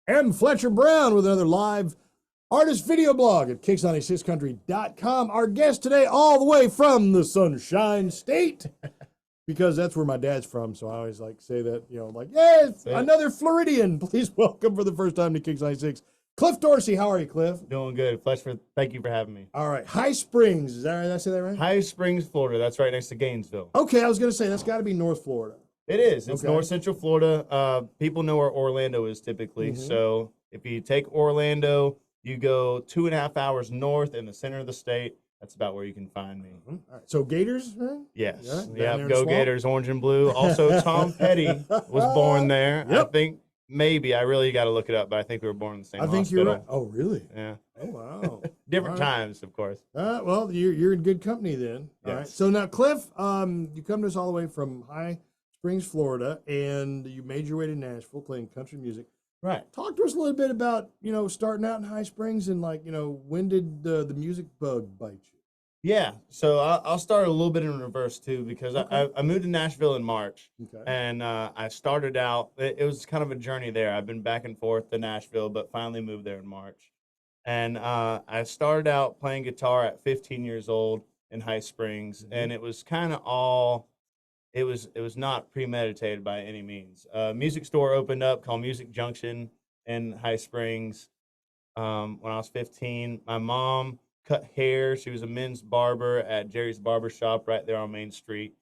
and Fletcher Brown with another live artist video blog at kicks96country.com. Our guest today, all the way from the Sunshine State, because that's where my dad's from. So I always like say that, like, yes, another Floridian. Please welcome for the first time to Kicks 96, Cliff Dorsey. How are you, Cliff? Doing good. Fletch, thank you for having me. All right. High Springs. Is that right? Did I say that right? High Springs, Florida. That's right next to Gainesville. Okay, I was going to say that's got to be North Florida. It is. It's North Central Florida. People know where Orlando is typically. Mm-hmm. So if you take Orlando, you go 2.5 hours north in the center of the state. That's about where you can find me. Mm-hmm. All right. So Gators, right? Yes. Yeah. Go Gators, orange and blue. Also, Tom Petty was born there. Yep. I think maybe. I really got to look it up, but I think we were born in the same hospital. I think you're right. Oh, really? Yeah. Oh, wow. Different times, of course. Well, you're in good company then. All right. So now, Cliff, you come to us all the way from High Springs, Florida, and you made your way to Nashville playing country music. Right. Talk to us a little bit about, starting out in High Springs and when did the music bug bite you? Yeah. So I'll start a little bit in reverse too, because I moved to Nashville in March. Okay. And I started out, it was kind of a journey there. I've been back and forth to Nashville, but finally moved there in March. And I started out playing guitar at 15 years old in High Springs, and it was kind of all, it was not premeditated by any means. Music store opened up called Music Junction in High Springs when I was 15. My mom cut hair. She was a men's barber at Jerry's Barber Shop right there on Main Street.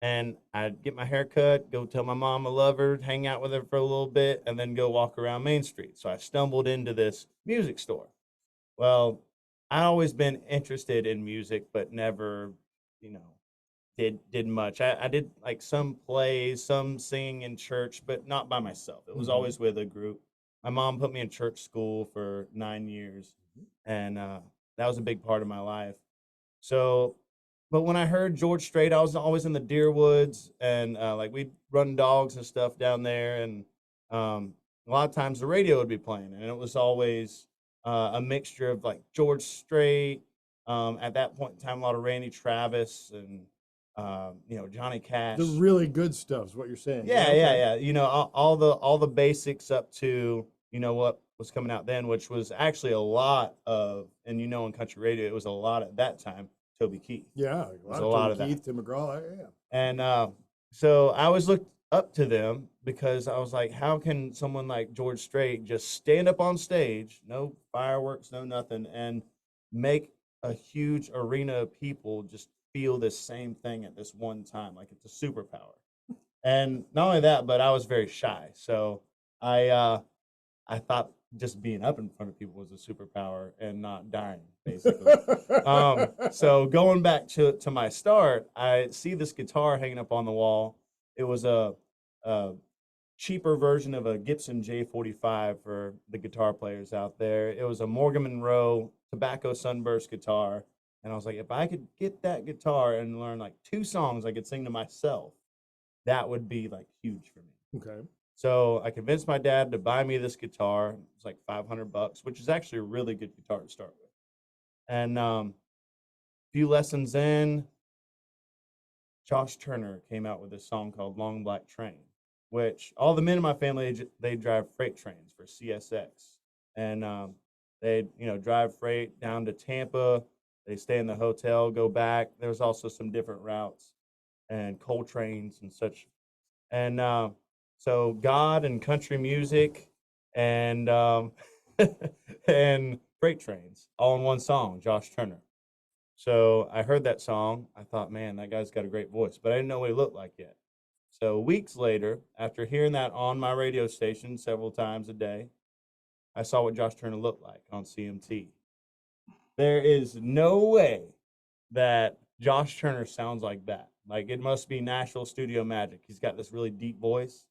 And I'd get my hair cut, go tell my mom I love her, hang out with her for a little bit, and then go walk around Main Street. So I stumbled into this music store. Well, I'd always been interested in music, but never, did much. I did like some plays, some singing in church, but not by myself. It was always with a group. My mom put me in church school for 9 years, and that was a big part of my life. So, but when I heard George Strait, I was always in the deer woods, and we'd run dogs and stuff down there, and a lot of times the radio would be playing, and it was always a mixture of like George Strait. At that point in time, a lot of Randy Travis and Johnny Cash. The really good stuff is what you're saying. Yeah. All the basics up to what was coming out then, which was actually a lot of, and in country radio, it was a lot at that time. Toby Keith. Yeah, a lot of Keith, Tim McGraw. Yeah. And so I always looked up to them because I was like, how can someone like George Strait just stand up on stage, no fireworks, no nothing, and make a huge arena of people just feel this same thing at this one time, like it's a superpower. And not only that, but I was very shy, so I thought just being up in front of people was a superpower and not dying, basically. So going back to my start, I see this guitar hanging up on the wall. It was a cheaper version of a Gibson J45 for the guitar players out there. It was a Morgan Monroe tobacco sunburst guitar. And I was like, if I could get that guitar and learn like 2 songs I could sing to myself, that would be like huge for me. Okay. So I convinced my dad to buy me this guitar. It's like $500, which is actually a really good guitar to start with. And a few lessons in, Josh Turner came out with this song called Long Black Train, which all the men in my family, they drive freight trains for CSX. And they, drive freight down to Tampa. They stay in the hotel, go back. There was also some different routes and coal trains and such. And so God and country music and and freight trains all in one song, Josh Turner. So I heard that song. I thought, man, that guy's got a great voice, but I didn't know what he looked like yet. So weeks later, after hearing that on my radio station several times a day, I saw what Josh Turner looked like on CMT. There is no way that Josh Turner sounds like that. Like, it must be Nashville studio magic. He's got this really deep voice.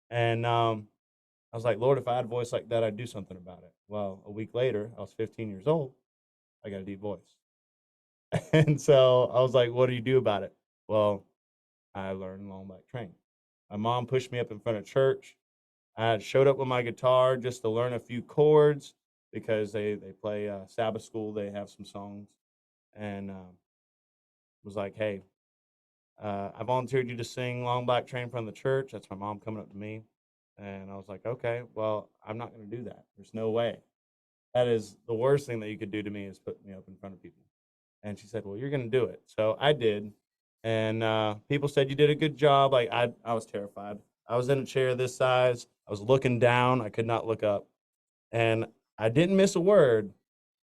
And I was like, Lord, if I had a voice like that, I'd do something about it. Well, a week later, I was 15 years old. I got a deep voice. And so I was like, what do you do about it? Well, I learned Long Black Train. My mom pushed me up in front of church. I showed up with my guitar just to learn a few chords because they play Sabbath school. They have some songs. And was like, hey, I volunteered you to sing Long Black Train in front of the church. That's my mom coming up to me. And I was like, okay, well, I'm not going to do that. There's no way. That is the worst thing that you could do to me is put me up in front of people. And she said, well, you're going to do it. So I did. And people said, you did a good job. Like, I was terrified. I was in a chair this size. I was looking down. I could not look up. And I didn't miss a word.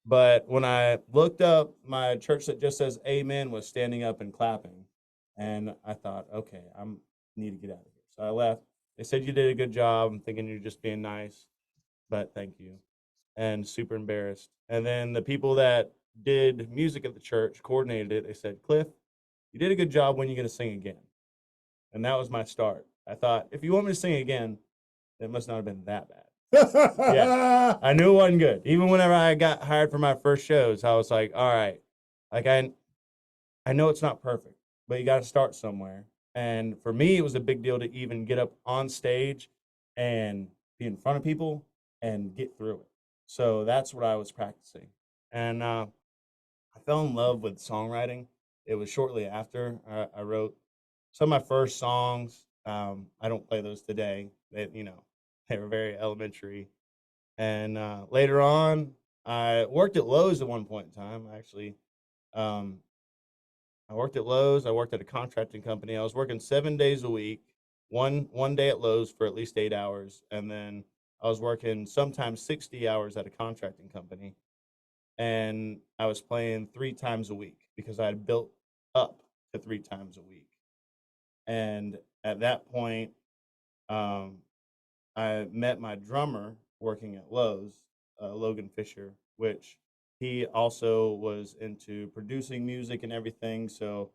But when I looked up, my church that just says amen was standing up and clapping. And I thought, okay, I need to get out of here. So I left. They said, you did a good job. I'm thinking you're just being nice, but thank you. And super embarrassed. And then the people that did music at the church coordinated it. They said, Cliff, you did a good job. When are you going to sing again? And that was my start. I thought, if you want me to sing again, it must not have been that bad. Yeah, I knew it wasn't good. Even whenever I got hired for my first shows, I was like, all right, like I know it's not perfect, but you got to start somewhere. And for me, it was a big deal to even get up on stage and be in front of people and get through it. So that's what I was practicing. And I fell in love with songwriting. It was shortly after I wrote some of my first songs. I don't play those today. They were very elementary. And later on, I worked at Lowe's at one point in time. Actually, um, I worked at Lowe's. I worked at a contracting company. I was working 7 days a week, one day at Lowe's for at least 8 hours, and then I was working sometimes 60 hours at a contracting company. And I was playing 3 times a week because I had built up to 3 times a week. And at that point, um, I met my drummer working at Lowe's, Logan Fisher, which he also was into producing music and everything. So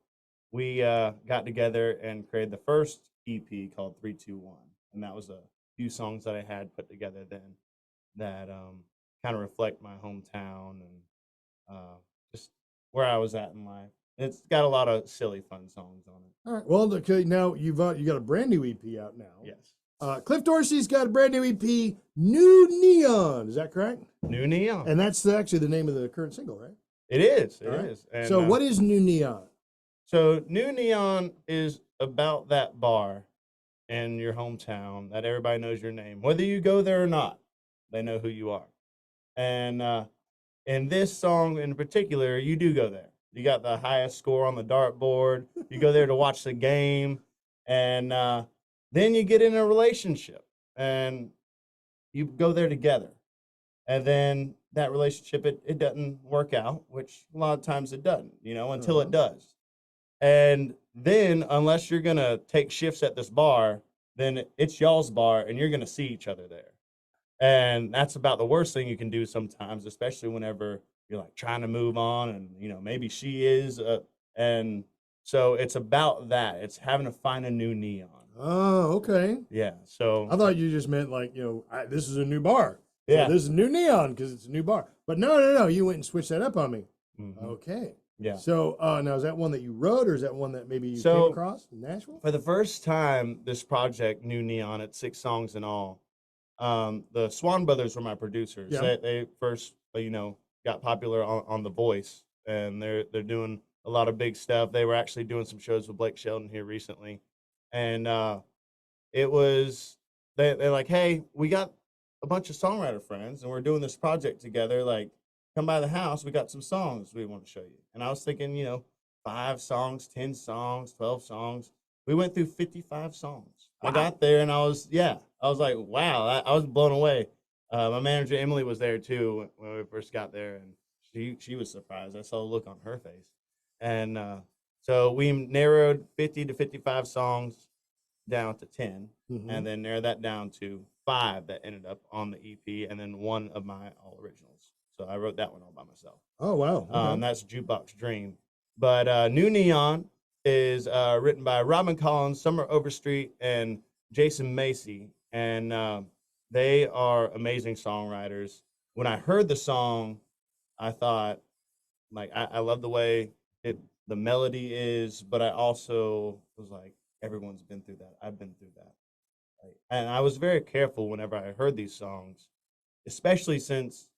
we got together and created the first EP called 321. And that was a few songs that I had put together then that kind of reflect my hometown and just where I was at in life. It's got a lot of silly, fun songs on it. All right. Well, okay. Now you got a brand new EP out now. Yes. Cliff Dorsey's got a brand new EP, New Neon. Is that correct? New Neon. And that's actually the name of the current single, right? It is. It All right. is. And, so, what is New Neon? So, New Neon is about that bar in your hometown that everybody knows your name. Whether you go there or not, they know who you are. And in this song in particular, you do go there. You got the highest score on the dartboard. You go there to watch the game. And then you get in a relationship and you go there together. And then that relationship, it doesn't work out, which a lot of times it doesn't, until it does. And then, unless you're going to take shifts at this bar, then it's y'all's bar and you're going to see each other there. And that's about the worst thing you can do sometimes, especially whenever you're like trying to move on and, maybe she is. And so it's about that. It's having to find a new neon. Oh, okay. Yeah. So I thought you just meant like, this is a new bar. So yeah. this is new neon because it's a new bar. But no. You went and switched that up on me. Mm-hmm. Okay. Yeah. So now is that one that you wrote or is that one that maybe you came across in Nashville? For the first time, this project, New Neon, it's 6 songs in all. The Swan Brothers were my producers. Yeah. They first, got popular on The Voice, and they're doing a lot of big stuff. They were actually doing some shows with Blake Shelton here recently, and it was they're like, hey, we got a bunch of songwriter friends, and we're doing this project together. Like, come by the house. We got some songs we want to show you. And I was thinking, 5 songs, 10 songs, 12 songs. We went through 55 songs. Wow. I got there and I was like, wow, I was blown away. My manager, Emily, was there too when we first got there, and she was surprised. I saw the look on her face. And so we narrowed 50 to 55 songs down to 10, and then narrowed that down to 5 that ended up on the EP, and then 1 of my all originals. So I wrote that one all by myself. Oh, wow. Okay. That's Jukebox Dream. But New Neon is written by Robin Collins, Summer Overstreet, and Jason Macy. And they are amazing songwriters. When I heard the song, I thought, I love the way the melody is, but I also was like, everyone's been through that. I've been through that. And I was very careful whenever I heard these songs, especially since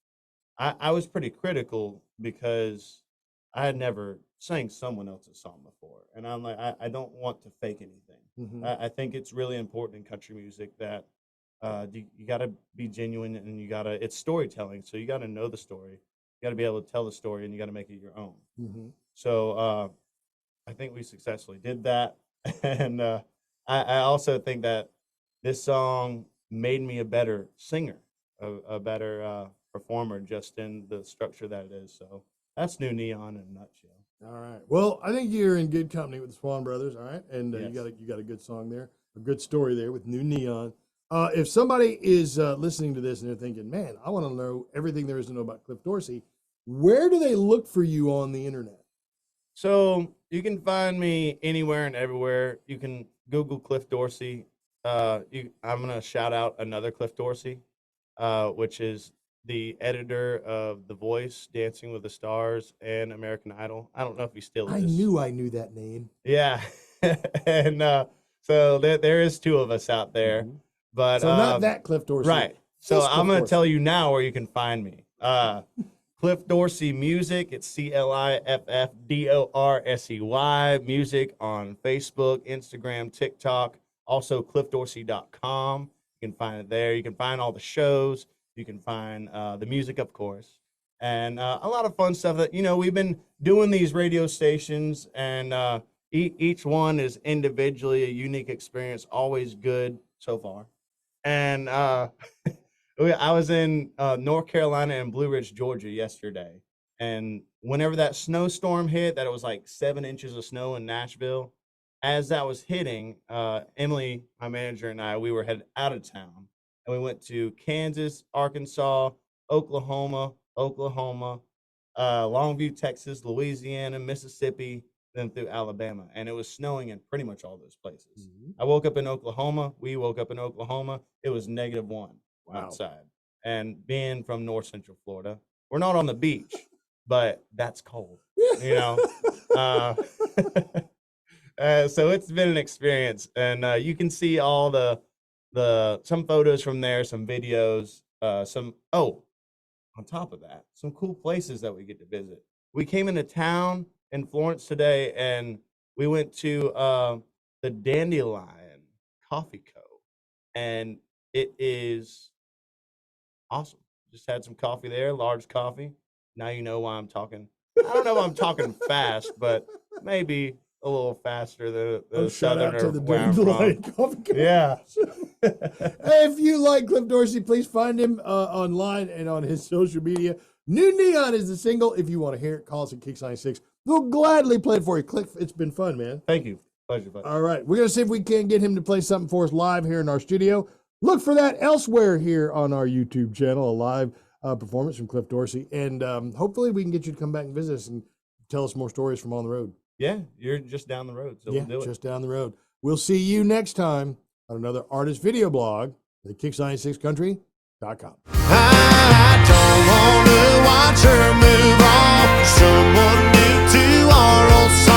I was pretty critical because I had never sang someone else's song before. And I'm like, I don't want to fake anything. I think it's really important in country music that You got to be genuine, and it's storytelling. So you got to know the story. You got to be able to tell the story, and you got to make it your own. Mm-hmm. So I think we successfully did that. And I also think that this song made me a better singer, a better performer, just in the structure that it is. So that's New Neon in a nutshell. All right. Well, I think you're in good company with the Swan Brothers. All right, and Yes. you got a good song there, a good story there with New Neon. If somebody is listening to this and they're thinking, "Man, I want to know everything there is to know about Cliff Dorsey," where do they look for you on the internet? So you can find me anywhere and everywhere. You can Google Cliff Dorsey. I'm gonna shout out another Cliff Dorsey, which is the editor of The Voice, Dancing with the Stars, and American Idol. I don't know if he still is. I knew that name. Yeah, and so there is two of us out there, Mm-hmm. but So not that Cliff Dorsey, right? So this I'm Cliff gonna Dorsey. tell you now where you can find me. Cliff Dorsey Music. It's CliffDorsey Music on Facebook, Instagram, TikTok. Also, CliffDorsey.com. You can find it there. You can find all the shows. You can find the music, of course, and a lot of fun stuff that, we've been doing these radio stations, and each one is individually a unique experience, always good so far. And I was in North Carolina and Blue Ridge, Georgia yesterday. And whenever that snowstorm hit, that it was like 7 inches of snow in Nashville, as that was hitting, Emily, my manager, and we were headed out of town. And we went to Kansas, Arkansas, Oklahoma, Longview, Texas, Louisiana, Mississippi, then through Alabama. And it was snowing in pretty much all those places. Mm-hmm. I woke up in Oklahoma. We woke up in Oklahoma. It was -1 outside. And being from North Central Florida, we're not on the beach, but that's cold, so it's been an experience, and you can see all some photos from there, some videos, on top of that, some cool places that we get to visit. We came into town in Florence today, and we went to the Dandelion Coffee Co., and it is awesome. Just had some coffee there, large coffee. Now you know why I'm talking. I don't know if I'm talking fast, but maybe a little faster than the shout out southerner to the where I'm Dandelion from. Coffee Co. Yeah. Hey, if you like Cliff Dorsey, please find him online and on his social media. New Neon is the single. If you want to hear it, call us at Kicks 96. We'll gladly play it for you. Cliff, it's been fun, man. Thank you. Pleasure. All right. We're going to see if we can get him to play something for us live here in our studio. Look for that elsewhere here on our YouTube channel, a live performance from Cliff Dorsey. And hopefully we can get you to come back and visit us and tell us more stories from on the road. Yeah, you're just down the road, so we'll do it. Just down the road. We'll see you next time on another artist video blog at Kicks96Country.com. I don't want to watch her move on. Someone new to our old song.